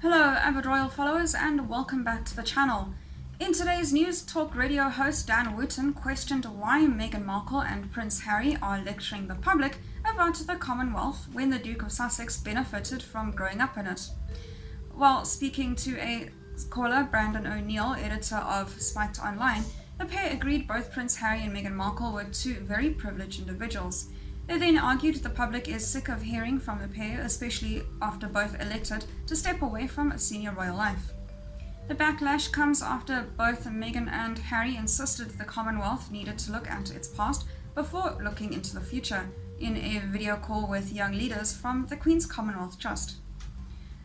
Hello avid royal followers and welcome back to the channel. In today's news, talk radio host Dan Wootton questioned why Meghan Markle and Prince Harry are lecturing the public about the Commonwealth when the Duke of Sussex benefited from growing up in it. While speaking to a caller, Brandon O'Neill, editor of Spiked Online, the pair agreed both Prince Harry and Meghan Markle were two very privileged individuals. They then argued the public is sick of hearing from the pair, especially after both elected to step away from a senior royal life. The backlash comes after both Meghan and Harry insisted the Commonwealth needed to look at its past before looking into the future, in a video call with young leaders from the Queen's Commonwealth Trust.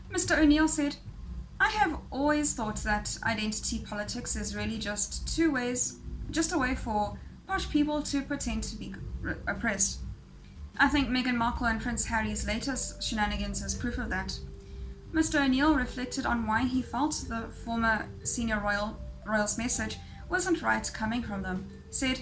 Mr. O'Neill said, "I have always thought that identity politics is really just a way for posh people to pretend to be oppressed. I think Meghan Markle and Prince Harry's latest shenanigans is proof of that." Mr. O'Neill reflected on why he felt the former senior royal's message wasn't right coming from them. Said,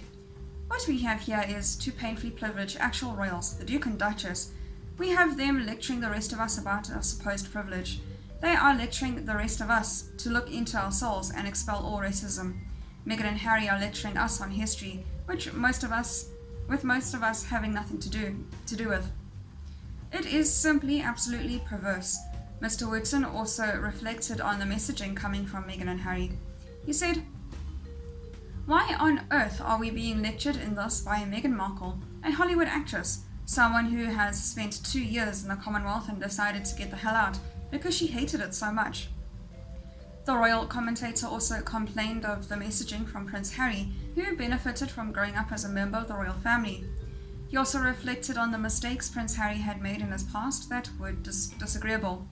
"What we have here is two painfully privileged actual royals, the Duke and Duchess. We have them lecturing the rest of us about our supposed privilege. They are lecturing the rest of us to look into our souls and expel all racism. Meghan and Harry are lecturing us on history, with most of us having nothing to do with. It is simply absolutely perverse." Mr. Wootton also reflected on the messaging coming from Meghan and Harry. He said, "Why on earth are we being lectured in this by Meghan Markle, a Hollywood actress, someone who has spent 2 years in the Commonwealth and decided to get the hell out because she hated it so much?" The royal commentator also complained of the messaging from Prince Harry, who benefited from growing up as a member of the royal family. He also reflected on the mistakes Prince Harry had made in his past that were disagreeable.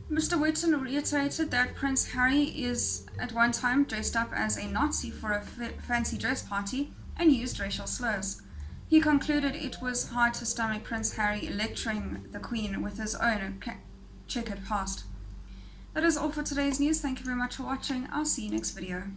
Mr. Wootton reiterated that Prince Harry is at one time dressed up as a Nazi for a fancy dress party and used racial slurs. He concluded it was hard to stomach Prince Harry lecturing the Queen with his own checkered past. That is all for today's news. Thank you very much for watching. I'll see you next video.